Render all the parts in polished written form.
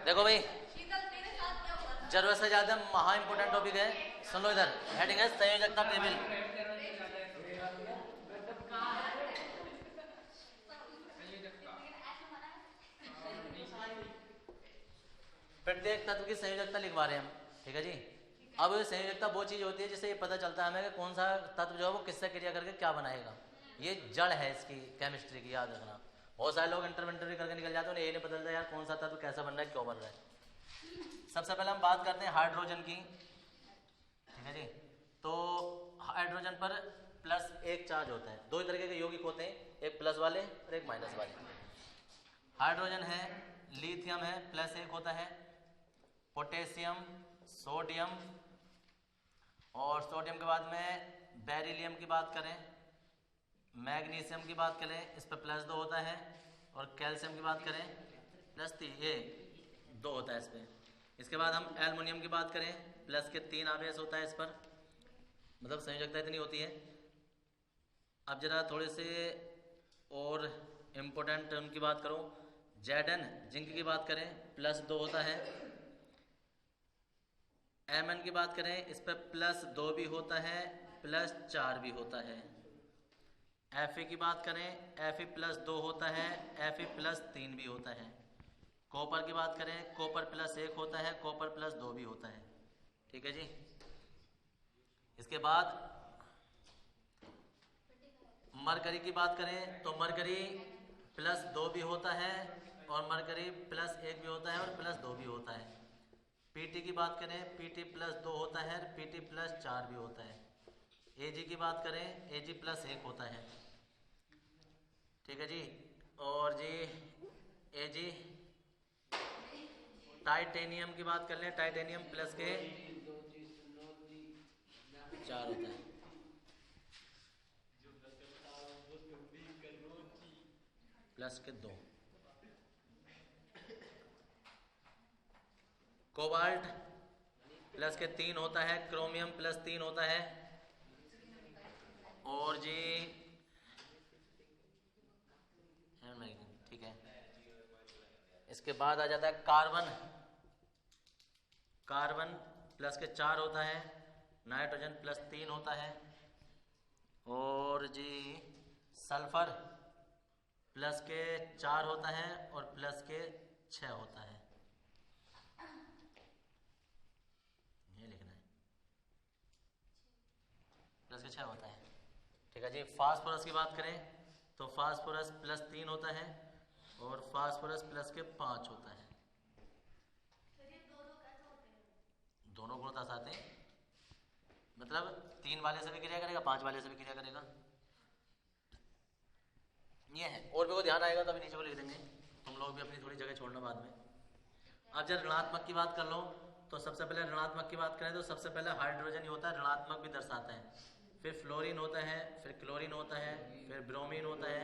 देखो भाई, जरूरत से ज्यादा महा इंपोर्टेंट टॉपिक है, सुन लो इधर। हेडिंग है संयोजकता टेबल। प्रत्येक तत्व की संयोजकता लिखवा रहे हैं हम, ठीक है जी। अब संयोजकता वो चीज होती है जिससे ये पता चलता है हमें कि कौन सा तत्व जो है वो किससे क्रिया करके क्या बनाएगा। ये जड़ है इसकी केमिस्ट्री की, याद रखना। बहुत सारे लोग इंटरवेंटरी करके निकल जाते हैं, उन्हें ये नहीं पता चलता यार कौन सा तत्व कैसा बन रहा है, क्यों बन रहा है। सबसे पहले हम बात करते हैं हाइड्रोजन की, ठीक है जी। तो हाइड्रोजन पर प्लस एक चार्ज होता है। दो तरीके के यौगिक होते हैं, एक प्लस वाले और एक माइनस वाले। हाइड्रोजन है, लिथियम है, प्लस एक होता है, पोटेशियम, सोडियम, और सोडियम के बाद में बेरिलियम की बात करें, मैग्नीशियम की बात करें, इस पर प्लस दो होता है, और कैल्शियम की बात करें प्लस ये दो होता है इस पर। इसके बाद हम एल्युमिनियम की बात करें, प्लस के तीन आवेश होता है इस पर, मतलब संयोजकता इतनी होती है। अब जरा थोड़े से और इम्पोर्टेंट टर्म की बात करूं, Zn जिंक की बात करें, प्लस दो होता है। Mn की बात करें, इस पर प्लस दो भी होता है, प्लस चार भी होता है। Fe की बात करें, Fe प्लस दो होता है, Fe प्लस तीन भी होता है। कॉपर की बात करें, कॉपर प्लस एक होता है, कॉपर प्लस दो भी होता है, ठीक है जी। इसके बाद मरकरी की बात करें तो मरकरी प्लस दो भी होता है, और मरकरी प्लस एक भी होता है, और प्लस दो भी होता है। पीटी की बात करें, पीटी प्लस दो होता है, पीटी प्लस चार भी होता है। एजी की बात करें, एजी प्लस एक होता है, ठीक है जी। और जी एजी टाइटेनियम की बात कर लें, टाइटेनियम प्लस के चार होता है, प्लस के दो। कोबाल्ट प्लस के तीन होता है, क्रोमियम प्लस तीन होता है, और जी ठीक है। इसके बाद आ जाता है कार्बन, कार्बन प्लस के चार होता है, नाइट्रोजन प्लस तीन होता है, और जी सल्फर प्लस के चार होता है, और प्लस के छः होता है, ये लिखना है, प्लस के छः होता है, ठीक है जी। फास्फोरस की बात करें तो फास्फोरस प्लस तीन होता है, और फास्फोरस प्लस के पाँच होता है। दोनों गुणता आते हैं, मतलब तीन वाले से भी क्रिया करेगा, पांच वाले से भी क्रिया करेगा, ये है। और भी को ध्यान आएगा तो अभी नीचे को लिख देंगे, तुम लोग भी अपनी थोड़ी जगह छोड़ना बाद में। अब जब ऋणात्मक की बात कर लो तो सबसे पहले ऋणात्मक की बात करें तो सबसे पहले हाइड्रोजन ही होता है, ऋणात्मक भी दर्शाता है। फिर फ्लोरीन होता है, फिर क्लोरीन होता है, फिर ब्रोमीन होता है,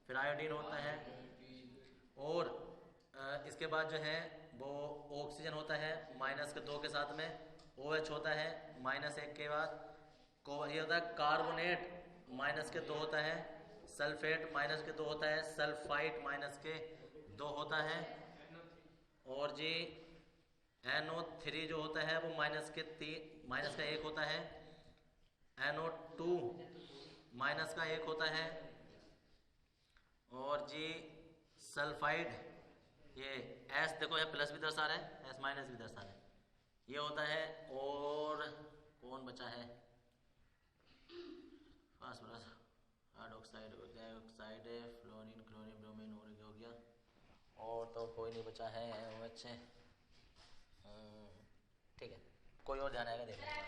फिर आयोडीन होता है, और इसके बाद जो है वो ऑक्सीजन होता है माइनस के दो के साथ में, OH होता है माइनस एक के बाद, ये होता है कार्बोनेट माइनस के दो होता है, सल्फेट माइनस के दो होता है, सल्फाइट माइनस के दो होता है, और जी NO3 जो होता है वो माइनस का एक होता है, NO2 माइनस का एक होता है, और जी सल्फाइड, ये S देखो ये प्लस भी दर्शा रहा है, S माइनस भी दर्शा रहा है, ये होता है। और कौन बचा है, phosphorus, hydroxide, dioxide, fluorine, chlorine, bromine, और हो गया, और तो कोई नहीं बचा है OH, ठीक है। कोई और ध्यान आएगा देख लेंगे,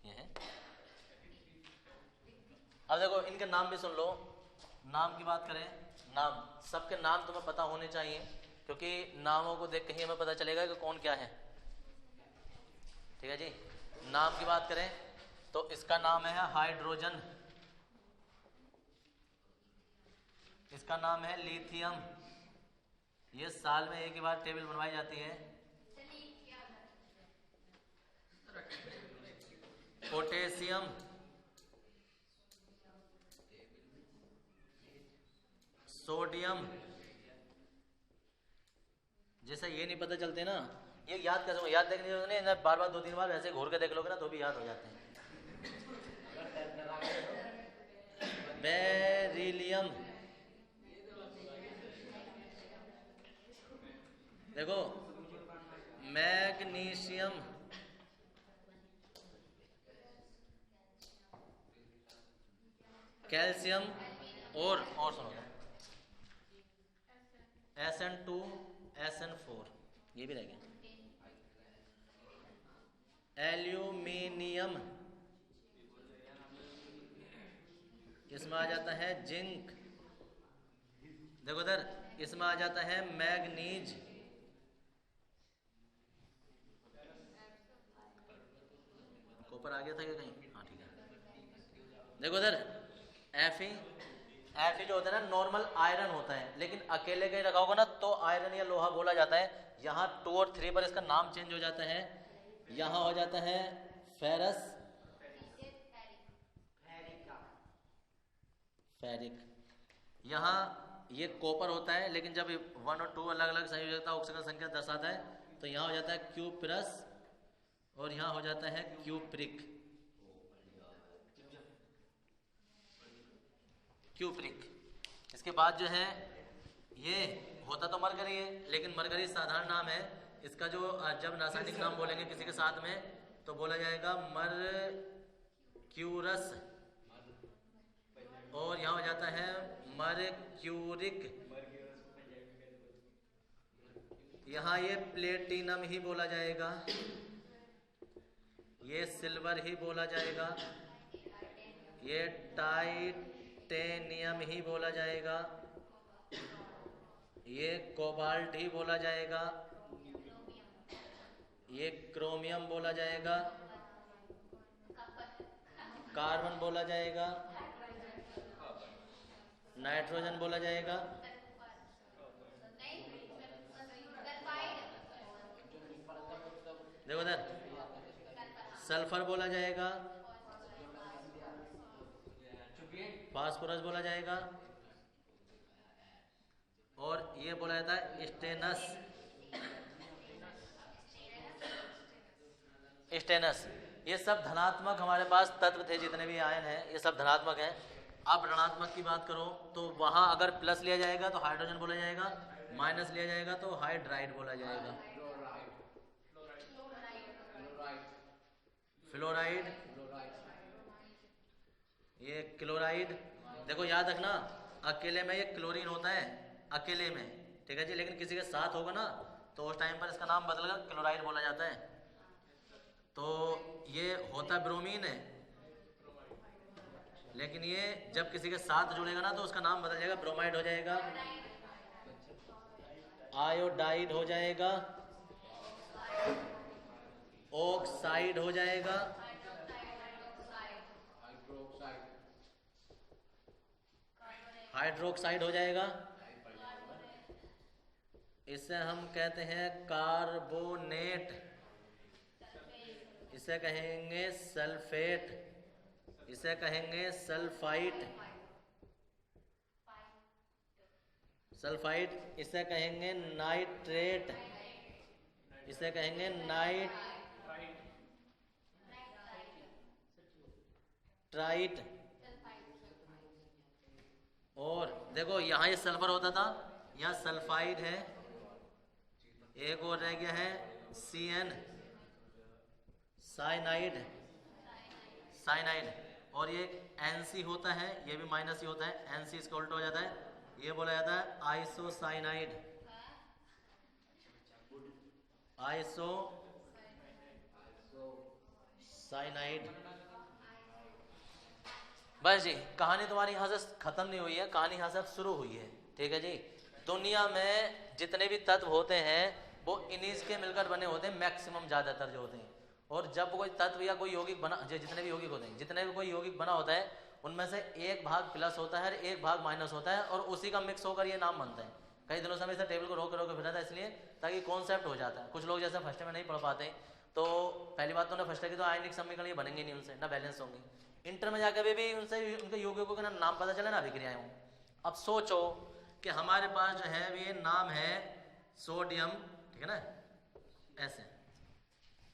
ये है। अब देखो इनके नाम भी सुन लो। नाम की बात करें, नाम सबके नाम तुम्हें पता होने चाहिए, क्योंकि नामों को देख के ही हमें पता चलेगा कि कौन क्या है, ठीक है जी। नाम की बात करें तो इसका नाम है हाइड्रोजन, इसका नाम है लिथियम, ये साल में एक ही बार टेबल बनवाई जाती है। पोटेशियम, सोडियम, जैसे ये नहीं पता चलते ना, ये याद कैसे, याद देखने की जरूरत नहीं, बार बार 2-3 बार वैसे घूर के देख लोगे ना तो भी याद हो जाते हैं। बेरिलियम, देखो मैग्नीशियम, कैल्शियम और सुनो SN2 SN4 ये भी रह गया। एल्यूमिनियम, इसमें आ जाता है जिंक, देखो इधर इसमें आ जाता है मैग्नीज, कॉपर आ गया था क्या कहीं, हाँ ठीक है। देखो इधर Fe जो होता है ना नॉर्मल आयरन होता है, लेकिन अकेले कहीं रखा होगा ना तो आयरन या लोहा बोला जाता है। यहाँ 2 और 3 पर इसका नाम चेंज हो जाता है, यहाँ हो जाता है फेरस, फेरिक। यहाँ ये कॉपर होता है, लेकिन जब 1 और 2 अलग अलग संयोजकता ऑक्सीजन संख्या दर्शाता है तो यहाँ हो जाता है क्यूप्रस और यहाँ हो जाता है क्यूप्रिक, क्यूप्रिक। इसके बाद जो है ये होता तो मरकरी है, लेकिन मरकरी साधारण नाम है इसका। जो जब रासायनिक नाम बोलेंगे किसी के साथ में तो बोला जाएगा मरक्यूरस, और यहाँ हो जाता है मरक्यूरिक। यहाँ ये प्लेटिनम ही बोला जाएगा, ये सिल्वर ही बोला जाएगा, ये टाइटेनियम ही बोला जाएगा, ये कोबाल्ट ही बोला जाएगा, ये क्रोमियम बोला जाएगा, कार्बन बोला जाएगा, नाइट्रोजन बोला जाएगा, देखो इधर सल्फर बोला जाएगा, फास्फोरस बोला जाएगा, और ये बोला जाता है स्टेनस, स्टेनस। ये सब धनात्मक हमारे पास तत्व थे, जितने भी आयन हैं ये सब धनात्मक हैं। अब ऋणात्मक की बात करो तो वहां अगर प्लस लिया जाएगा तो हाइड्रोजन बोला जाएगा, माइनस लिया जाएगा तो हाइड्राइड बोला जाएगा, फ्लोराइड, ये क्लोराइड। देखो याद रखना अकेले में ये क्लोरीन होता है, अकेले में, ठीक है जी, लेकिन किसी के साथ होगा ना तो उस टाइम पर इसका नाम बदलकर क्लोराइड बोला जाता है। तो ये होता ब्रोमीन है, लेकिन ये जब किसी के साथ जुड़ेगा ना तो उसका नाम बदल जाएगा, ब्रोमाइड हो जाएगा, आयोडाइड हो जाएगा, ऑक्साइड हो जाएगा, हाइड्रोक्साइड हो जाएगा, इसे हम कहते हैं कार्बोनेट, इसे कहेंगे सल्फेट, इसे कहेंगे सल्फाइट, सल्फाइट, इसे कहेंगे नाइट्रेट, इसे कहेंगे नाइट्राइट। और देखो यहाँ ये सल्फर होता था, यहाँ सल्फाइड है, एक और रह गया है CN, साइनाइड, साइनाइड। और ये NC होता है, ये भी माइनस ही होता है, NC इसका उल्टा हो जाता है, ये बोला जाता है आइसोसाइनाइड, आइसोसाइनाइड। बस जी, कहानी तुम्हारी यहाँ से खत्म नहीं हुई है, कहानी यहाँ से शुरू हुई है, ठीक है जी। दुनिया में जितने भी तत्व होते हैं वो इन्हीं के मिलकर बने होते हैं, मैक्सिमम ज़्यादातर जो होते हैं। और जब कोई तत्व या कोई यौगिक बना, जितने भी यौगिक होते हैं, जितने भी कोई यौगिक बना होता है उनमें से एक भाग प्लस होता है और एक भाग माइनस होता है, और उसी का मिक्स होकर ये नाम बनता है। कई दिनों से मैं इस टेबल को रोक फिरा था, इसलिए ताकि कॉन्सेप्ट हो जाता है। कुछ लोग जैसे फर्स्ट में नहीं पढ़ पाते, तो पहली बात तो ना फर्स्ट की तो आयनिक समीकरण ये बनेंगे नहीं, उनसे ना बैलेंस होंगे। इंटर में जाकर भी उनसे उनके यौगिकों का नाम पता चले ना, अभिक्रियाएं हों। अब सोचो कि हमारे पास जो है ये नाम है सोडियम ठीक है ना, ऐसे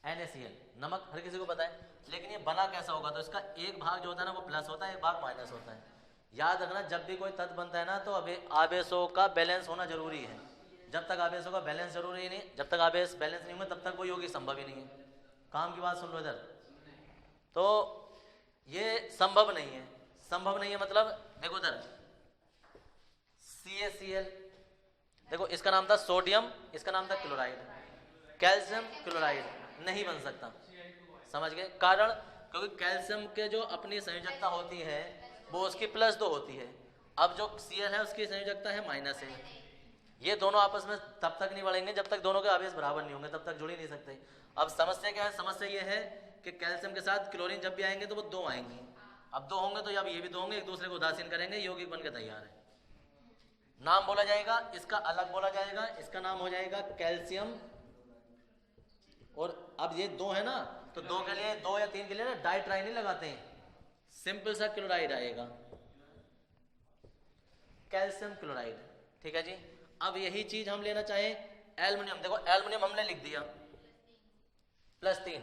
NaCl नमक हर किसी को पता है, लेकिन ये बना कैसा होगा, तो इसका एक भाग जो होता है ना वो प्लस होता है, एक भाग माइनस होता है। याद रखना जब भी कोई तत्व बनता है ना तो अभी आवेशों का बैलेंस होना जरूरी है। जब तक आवेशों का बैलेंस जरूरी नहीं, जब तक आवेश बैलेंस नहीं होंगे तब तक कोई यौगिक संभव ही नहीं है। काम की बात सुन लो इधर, तो ये संभव नहीं है। संभव नहीं है मतलब देखो इधर CaCl, देखो इसका नाम था सोडियम, इसका नाम था क्लोराइड, कैल्शियम क्लोराइड नहीं बन सकता, समझ गए? कारण क्योंकि कैल्शियम के जो अपनी संयोजकता होती है वो उसकी +2 होती है, अब जो Cl है उसकी संयोजकता है -1। ये दोनों आपस में तब तक नहीं बढ़ेंगे जब तक दोनों के आवेश बराबर नहीं होंगे, तब तक जुड़ ही नहीं सकते। अब समस्या क्या है? समस्या ये है कि कैल्शियम के साथ क्लोरीन जब भी आएंगे तो वो 2 आएंगे, अब 2 होंगे तो अब ये भी 2 होंगे, एक दूसरे को उदासीन करेंगे, यौगिक बन के तैयार है। नाम बोला जाएगा इसका अलग बोला जाएगा, इसका नाम हो जाएगा कैल्शियम, और अब ये 2 है ना तो 2 के लिए 2 या 3 के लिए ना डाइट्राई नहीं लगाते हैं, सिंपल सा क्लोराइड आएगा, कैल्शियम क्लोराइड, ठीक है जी। अब यही चीज हम लेना चाहें एल्युमिनियम, देखो एल्युमिनियम हमने लिख दिया +3,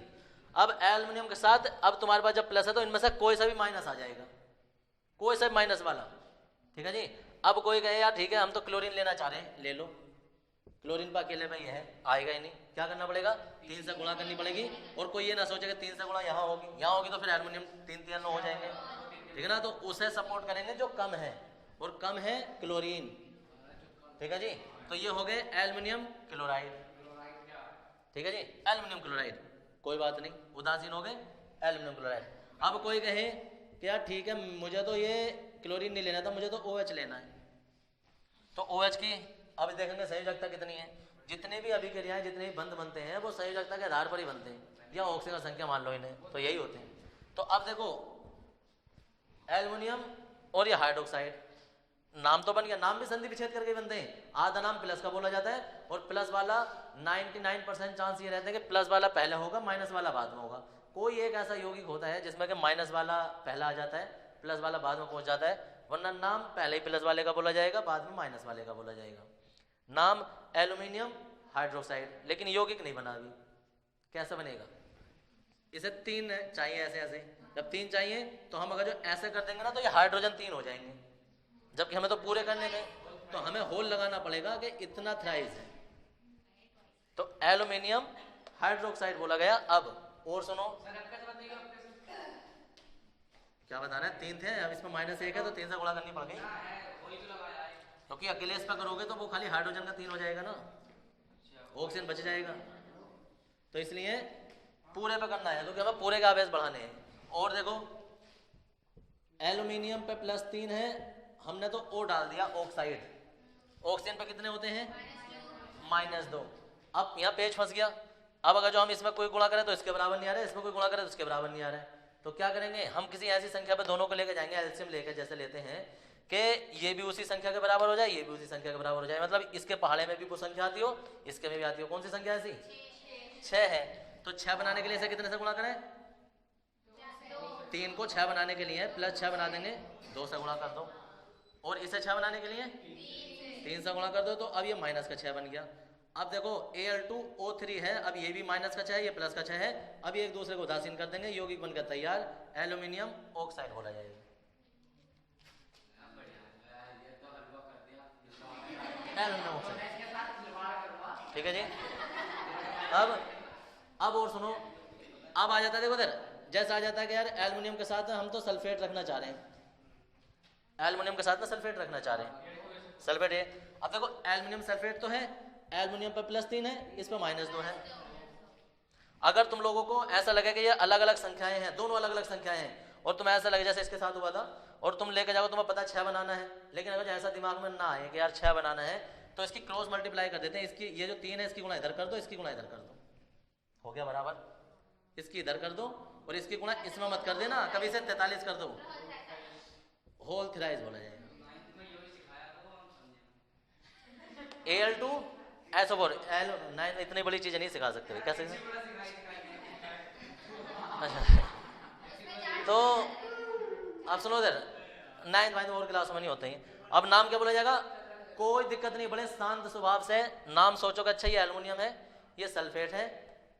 अब एल्युमिनियम के साथ अब तुम्हारे पास जब प्लस है तो इनमें से कोई सा भी माइनस आ जाएगा, कोई सा भी माइनस वाला, ठीक है जी। अब कोई कहे यार ठीक है हम तो क्लोरीन लेना चाह रहे हैं, ले लो, क्लोरीन पर अकेले में ये है आएगा ही नहीं, क्या करना पड़ेगा? 3 से गुणा करनी पड़ेगी, और कोई ये ना सोचेगा 3 से गुणा यहाँ होगी तो फिर एल्युमिनियम 3 हो जाएंगे, ठीक है ना। तो उसे सपोर्ट करेंगे जो कम है, और कम है क्लोरीन, ठीक है जी। तो ये हो गए एल्युमिनियम क्लोराइड, ठीक है जी, एल्युमिनियम क्लोराइड, कोई बात नहीं, उदासीन हो गए एल्युमिनियम क्लोराइड। अब कोई कहे कि यार ठीक है मुझे तो ये क्लोरीन नहीं लेना था, मुझे तो OH लेना है, तो OH की अब देखेंगे संयोजकता कितनी है, जितने भी अभिक्रियाएं जितने भी बंध बनते हैं वो संयोजकता के आधार पर ही बनते हैं, या ऑक्सीजन की संख्या मान लो इन्हें, तो यही होते हैं। तो अब देखो एल्युमिनियम और ये हाइड्रोक्साइड, नाम तो बन गया, नाम भी संधि विच्छेद करके बनते हैं, आधा नाम प्लस का बोला जाता है, और प्लस वाला 99% चांस ये रहता है कि प्लस वाला पहले होगा माइनस वाला बाद में होगा। कोई एक ऐसा यौगिक होता है जिसमें कि माइनस वाला पहला आ जाता है, प्लस वाला बाद में पहुंच जाता है, वरना नाम पहले ही प्लस वाले का बोला जाएगा, बाद में माइनस वाले का बोला जाएगा। नाम एल्युमिनियम हाइड्रोक्साइड, लेकिन यौगिक नहीं बना अभी, कैसे बनेगा? इसे 3 चाहिए, ऐसे ऐसे, जब 3 चाहिए तो हम अगर जो ऐसे कर देंगे ना तो ये हाइड्रोजन 3 हो जाएंगे, जबकि हमें तो पूरे करने में तो हमें होल लगाना पड़ेगा कि इतना थ्राइस है, तो एल्युमिनियम हाइड्रोक्साइड बोला गया। अब और सुनो, क्या बताना है? 3 थे, अब इसमें -1 है तो 3 से गुणा करनी पड़ गई, क्योंकि अकेले इस पर करोगे तो वो खाली हाइड्रोजन का 3 हो जाएगा ना, ऑक्सीजन बच जाएगा, तो इसलिए पूरे पे करना है, क्योंकि हमें पूरे के आवेश बढ़ाने हैं। और देखो एल्युमिनियम पे +3 है, हमने तो O डाल दिया ऑक्साइड, ऑक्सीजन पे कितने होते हैं? -2। अब यहाँ पेज फंस गया, अब अगर जो हम इसमें कोई गुणा करें तो इसके बराबर नहीं आ रहा है, इसमें कोई गुणा करें तो इसके बराबर नहीं आ रहा है, तो क्या करेंगे? हम किसी ऐसी संख्या पे दोनों को लेकर जाएंगे, एलसीएम लेकर जैसे लेते हैं कि ये भी उसी संख्या के बराबर हो जाए, ये भी उसी संख्या के बराबर हो जाए, मतलब इसके पहाड़े में भी वो संख्या आती हो, इसके में भी आती हो। कौन सी संख्या ऐसी? 6 है, तो 6 बनाने के लिए इसे कितने से गुणा करें? 3 को 6 बनाने के लिए +6 बना देंगे, 2 से गुणा कर दो, और इसे 6 बनाने के लिए 3 से गुणा कर दो, तो अब ये माइनस का 6 बन गया। अब देखो Al2O3 है, अब ये भी माइनस का 6 है, ये प्लस का 6 है, अब ये एक दूसरे को उदासीन कर देंगे, यौगिक बनकर तैयार, एल्युमिनियम ऑक्साइड बोला जाएगा। एल्युमिनियम ऑक्साइड, ठीक है जी। अब और सुनो, अब आ जाता है, देखो इधर जैसा आ जाता है कि यार एल्युमिनियम के साथ हम तो सल्फेट रखना चाह रहे हैं, एल्युमिनियम के साथ में सल्फेट रखना चाह रहे हैं, सल्फेट है। अब देखो एल्युमिनियम सल्फेट तो है, एल्युमिनियम पर +3 है, इस पर -2 है। अगर तुम लोगों को ऐसा लगे कि ये अलग अलग संख्याएं हैं, दोनों अलग अलग संख्याएं हैं, और तुम्हें ऐसा लगे जैसे इसके साथ हुआ था, और तुम लेके जाओ तुम्हें पता 6 बनाना है, लेकिन अगर ऐसा दिमाग में ना आए कि यार 6 बनाना है, तो इसकी क्रॉस मल्टीप्लाई कर देते हैं, इसकी ये जो 3 है इसकी गुणा इधर कर दो, इसकी गुणा इधर कर दो, हो गया बराबर, इसकी इधर कर दो और इसकी गुणा इसमें मत कर देना, कभी इसे 43 कर दो, होल थ्राइस बोला जाएगा। Al2SO4 Al9, इतनी बड़ी चीजें नहीं सिखा सकते, कैसे? अच्छा, तो आप सुनो इधर, 9th 9th और क्लास में नहीं होते हैं। अब नाम क्या बोला जाएगा? कोई दिक्कत नहीं, बड़े शांत स्वभाव से नाम सोचो कि अच्छा ये एल्युमिनियम है, ये सल्फेट है,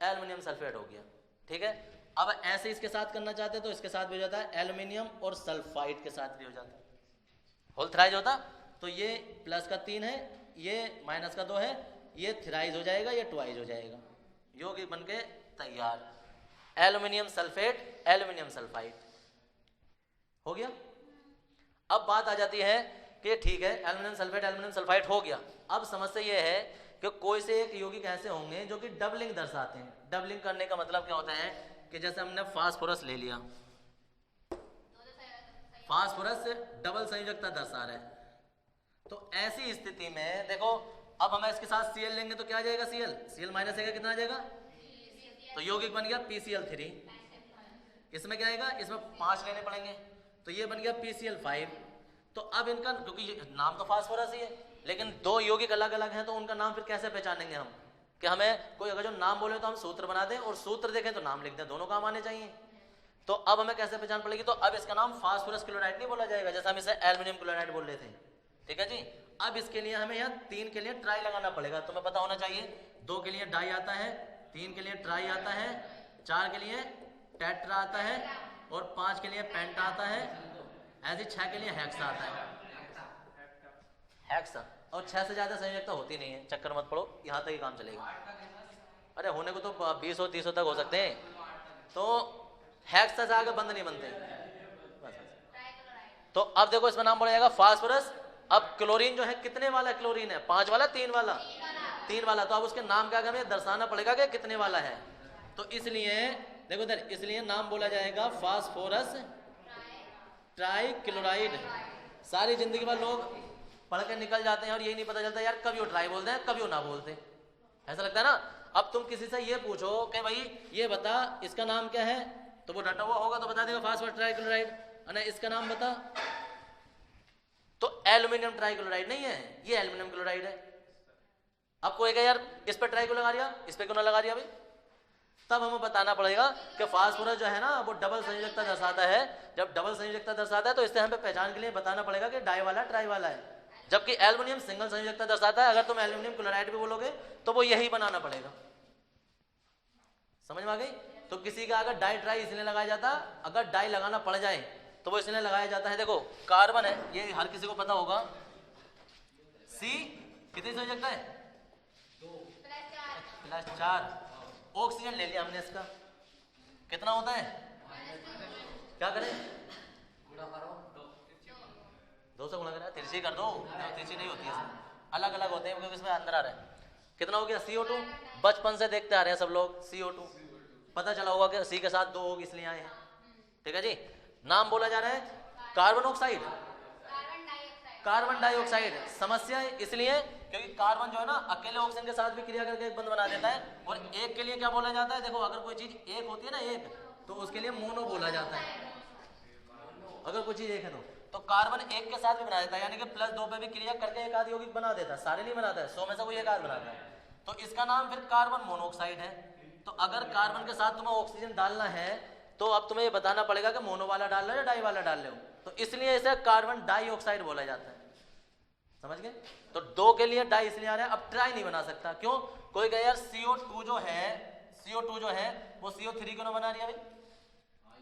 एल्युमिनियम सल्फेट हो गया, ठीक है। अब ऐसे इसके साथ करना चाहते हैं तो इसके साथ भी हो जाता है, एल्युमिनियम और सल्फाइड के साथ भी हो जाता है, होल थ्राइज होता। तो ये प्लस का 3 है, ये माइनस का 2 है, ये थ्राइज हो जाएगा, ये ट्वाइज हो जाएगा, यौगिक बन के तैयार, एल्युमिनियम सल्फेट, एल्युमिनियम सल्फाइड हो गया। अब बात आ जाती है कि ठीक है एल्युमिनियम सल्फेट, एल्युमिनियम सल्फाइड हो गया। अब समस्या ये है कि कोई से एक यौगिक ऐसे होंगे जो कि डबलिंग दर्शाते हैं। डबलिंग करने का मतलब क्या होता है कि जैसे हमने फास्फोरस ले लिया, फास्फोरस डबल संयोजकता दर्शा रहा है, तो ऐसी स्थिति में देखो अब हम इसके साथ Cl लेंगे तो क्या आ जाएगा, Cl माइनस आएगा, कितना आ जाएगा, तो यौगिक बन गया PCl3। इसमें क्या आएगा, इसमें 5 लेने पड़ेंगे, तो ये बन गया PCl5। तो अब इनका, क्योंकि नाम तो फास्फोरस ही है लेकिन दो यौगिक अलग अलग हैं, तो उनका नाम फिर कैसे पहचानेंगे हम, कि हमें कोई अगर जो नाम बोले तो हम सूत्र बना दें और सूत्र देखें तो नाम लिख दें, दोनों काम आने चाहिए। तो अब हमें कैसे पहचान पड़ेगी, तो अब इसका नाम फास्फोरस क्लोराइड नहीं बोला जाएगा, जैसे हम इसे एल्युमिनियम क्लोराइड बोल रहे थे, ठीक है जी। अब इसके लिए हमें यहाँ 3 के लिए ट्राई लगाना पड़ेगा, तुम्हें पता होना चाहिए, 2 के लिए डाई आता है, 3 के लिए ट्राई आता है, 4 के लिए टेट्रा आता है और 5 के लिए पेंटा आता है, ऐसे 6 के लिए हेक्सा आता है, हेक्सा। और 6 से ज्यादा संयोजकता होती नहीं है, चक्कर मत पड़ो, यहाँ तक ही काम चलेगा। अरे होने को तो 20 और 30 तक हो सकते हैं, तो हेक्सा से आगे बंद नहीं बनते। तो अब देखो इसमें नाम बोला जाएगा फास्फोरस। अब क्लोरीन जो है कितने वाला क्लोरीन है, 5 वाला 3 वाला, 3 वाला, तो अब उसके नाम क्या हमें दर्शाना पड़ेगा कि कितने वाला है। तो इसलिए देखो इधर, इसलिए नाम बोला जाएगा फास्फोरस ट्राइक्लोराइड। सारी जिंदगी भर लोग पढ़ के निकल जाते हैं और यही नहीं पता चलता यार कभी वो ट्राई बोलते हैं कभी वो ना बोलते, ऐसा लगता है ना। अब तुम किसी से ये पूछो कि भाई ये बता इसका नाम क्या है, तो वो डटा हुआ होगा तो बता देगा फास्फोरस ट्राइक्लोराइड, अरे इसका नाम बता, तो एल्युमिनियम ट्राइक्लोराइड नहीं है, ये एल्युमिनियम क्लोराइड है। अब कोई कहे यार इस पर ट्राई क्यों लगा दिया, इस पर क्यों ना लगा दिया भाई, तब हमें बताना पड़ेगा कि फास्फोरस जो है ना वो डबल संयोजकता दर्शाता है। जब डबल संयोजकता दर्शाता है तो इससे हमें पहचान के लिए बताना पड़ेगा कि डाई वाला ट्राई वाला है, जबकि एल्युमिनियम सिंगल संयोजकता दर्शाता है। अगर तुम एल्युमिनियम क्लोराइड भी बोलोगे तो वो यही बनाना पड़ेगा, समझ में आ गई। तो किसी का अगर डाई ट्राई इसलिए लगाया जाता, अगर डाई लगाना पड़ जाए तो वो इसलिए लगाया जाता है, देखो कार्बन है, ये हर किसी को पता होगा, C कितनी संयोजकता है, 2+4। ऑक्सीजन ले लिया हमने, इसका कितना होता है, क्या करें, 2 से गुणा करें, तिरछी कर दो, तिरछी नहीं होती है, अलग अलग होते हैं क्योंकि इसमें अंदर आ रहा है। कितना हो गया CO2, बचपन से देखते आ रहे हैं सब लोग CO2, पता चला होगा कि C के साथ 2 होगी इसलिए आए हैं, ठीक है जी। नाम बोला जा रहा है कार्बन ऑक्साइड, कार्बन डाइऑक्साइड। समस्या इसलिए क्योंकि कार्बन जो है ना अकेले ऑक्सीजन के साथ भी क्रिया करके एक बंध बना देता है, और एक के लिए क्या बोला जाता है, देखो अगर कोई चीज एक होती है ना एक, तो उसके लिए मोनो बोला जाता है, अगर कोई चीज एक है तो कार्बन एक के साथ भी बना देता है, यानी कि +2 पे भी क्रिया करके एक आध यौगिक बना देता है, सारे नहीं बनाता है, 100 में से कोई एक आध बनाता है, तो इसका नाम फिर कार्बन मोनोऑक्साइड है। तो अगर कार्बन के साथ तुम्हें ऑक्सीजन डालना है तो अब तुम्हें ये बताना पड़ेगा कि मोनो वाला डाल रहे हो या डाई वाला डाल रहे हो, तो इसलिए इसे कार्बन डाइऑक्साइड बोला जाता है, समझ गए। तो 2 के लिए डाई इसलिए आ रहा है, अब ट्राई नहीं बना सकता, क्यों, कोई कहे यार CO2 जो है वो CO3 क्यों ना बना रही है भाई,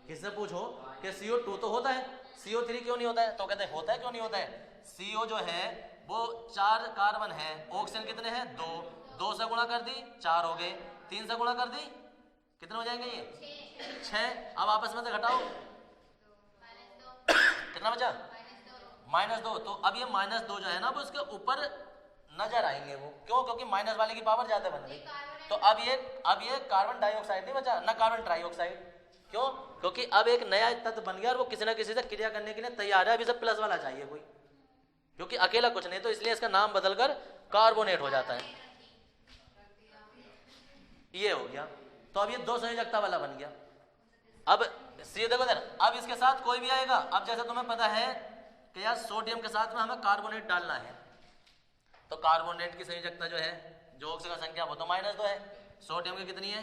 किससे पूछो कि CO2 तो होता है, CO3 क्यों नहीं होता है, तो कहते हैं होता है क्यों नहीं होता है, CO जो है वो 4 कार्बन है, ऑक्सीजन कितने हैं 2, 2 से गुणा कर दी 4 हो गए, 3 से गुणा कर दी कितने हो जाएंगे ये 6। अब आपस में से घटाओ कितना बचा, -2। तो अब ये -2 जो है ना वो इसके ऊपर नजर आएंगे, वो क्यों, क्योंकि माइनस वाले की पावर ज्यादा बन गई। तो अब ये कार्बन डाइऑक्साइड नहीं बचा ना कार्बन ट्राइऑक्साइड, क्यों, क्योंकि अब एक नया तत्व बन गया और वो किसी ना किसी से क्रिया करने के लिए तैयार है, अभी सब प्लस वाला चाहिए कोई, क्योंकि अकेला कुछ नहीं, तो इसलिए इसका नाम बदलकर कार्बोनेट हो जाता है, ये हो गया। तो अब ये 2 संयोजकता वाला बन गया। अब सीधे देखो इधर, अब इसके साथ कोई भी आएगा, अब जैसे तुम्हें पता है कि यार सोडियम के साथ में हमें कार्बोनेट डालना है, तो कार्बोनेट की संयोजकता जो है, जो ऑक्सीजन का संख्या वो तो -2 है, सोडियम की कितनी है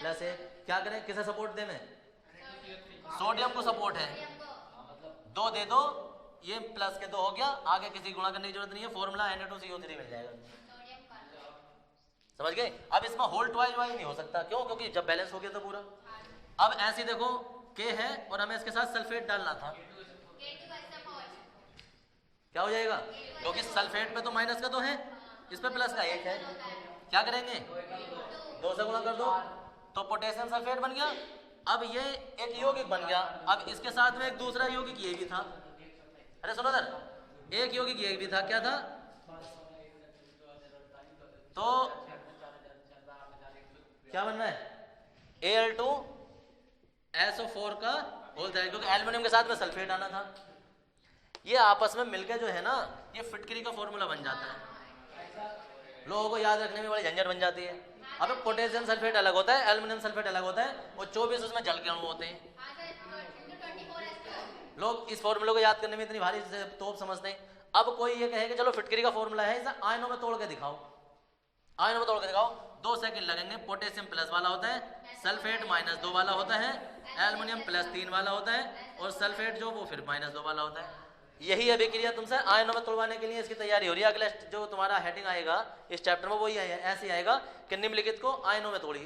+1। क्या करें, किसे सपोर्ट दे, में सोडियम को सपोर्ट है, 2 दे दो ये प्लस के 2 हो गया, आगे किसी गुणा करने की जरूरत नहीं है, फॉर्मूला Na2CO3 मिल जाएगा। समझ गए? अब इसमें होल ट्वाइस वाइज नहीं हो सकता, क्यों? क्योंकि जब बैलेंस हो गया तो पूरा। अब ऐसे देखो K है और हमें इसके साथ सल्फेट डालना था, क्या हो जाएगा? क्योंकि सल्फेट पे तो माइनस का 2 है, इस पे प्लस का 1 है, क्या करेंगे? 2 से गुणा कर दो तो पोटेशियम सल्फेट बन गया। अब ये एक यौगिक बन गया, अब इसके साथ में एक दूसरा यौगिक ये भी था। अरे सुनो सर, एक यौगिक ये भी था, क्या था? तो क्या बनना है? Al2SO4 का होल जाएगा, क्योंकि एल्युमिनियम के साथ में सल्फेट आना था। ये आपस में मिलकर जो है ना, ये फिटकरी का फॉर्मूला बन जाता है, लोगों को याद रखने में बड़ी झंझट बन जाती है। अब पोटेशियम सल्फेट अलग होता है, एल्युमिनियम सल्फेट अलग होता है, और 24 उसमें जल के अणु होते हैं। लोग इस फॉर्मूले को याद करने में इतनी भारी तोप समझते हैं। अब कोई ये कहे कि चलो फिटकरी का फॉर्मूला है, इसे आयनों में तोड़ के दिखाओ, आयनों में तोड़ के दिखाओ। 2 सेकंड लगेंगे। पोटेशियम प्लस वाला होता है, सल्फेट -2 वाला होता है, एल्युमिनियम +3 वाला होता है, और सल्फेट जो वो फिर -2 वाला होता है। यही अभिक्रिया तुमसे आयनों में तोड़वाने के लिए इसकी तैयारी हो रही है। अगला जो तुम्हारा हेडिंग आएगा इस चैप्टर में वही ऐसे आएगा कि निम्नलिखित को आयनों में तोड़िए।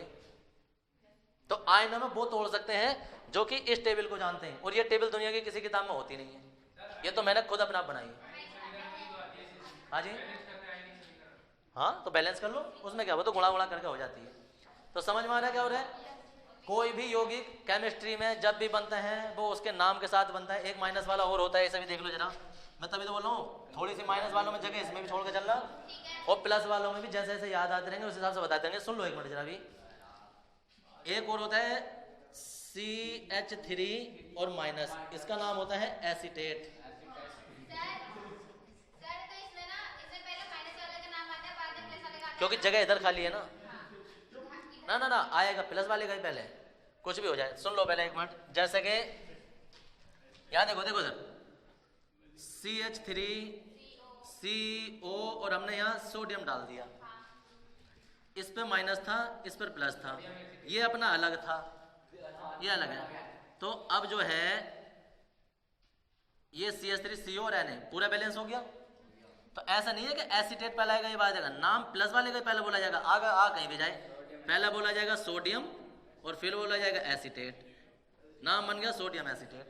तो आयनों में वो तोड़ सकते हैं जो कि इस टेबल को जानते हैं, और ये टेबल दुनिया की किसी किताब में होती नहीं है, ये तो मैंने खुद अपना बनाई है। हाँ जी, हाँ तो बैलेंस कर लो, उसमें क्या, वो तो गुणा करके हो जाती है। तो समझ में आ रहा है क्या हो रहा है? कोई भी यौगिक केमिस्ट्री में जब भी बनता है वो उसके नाम के साथ बनता है। एक माइनस वाला और होता है, ऐसा भी देख लो जरा, मैं तभी तो बोल रहा हूँ, थोड़ी सी माइनस वालों में जगह इसमें भी छोड़ के चल रहा, और प्लस वालों में भी जैसे जैसे याद आते रहेंगे उस हिसाब से बताते रहेंगे। सुन लो एक मिनट जरा भी। एक और होता है CH3 और माइनस, इसका नाम होता है एसीटेट। क्योंकि जगह इधर खाली है ना, ना आएगा प्लस वाले का ही पहले, कुछ भी हो जाए। सुन लो पहले एक मिनट, जैसे कि यहाँ देखो सर, CH3CO और हमने यहाँ सोडियम डाल दिया, इस पे माइनस था, इस पर प्लस था, ये अपना अलग था, ये अलग है। तो अब जो है ये CH3CO और Na पूरा बैलेंस हो गया। तो ऐसा नहीं है कि एसीटेट पहला आएगा ये बात आएगा, नाम प्लस वाले का पहले बोला जाएगा, आगे कहीं भी जाए पहला बोला जाएगा सोडियम और फिर बोला जाएगा एसीटेट, नाम बन गया सोडियम एसीटेट।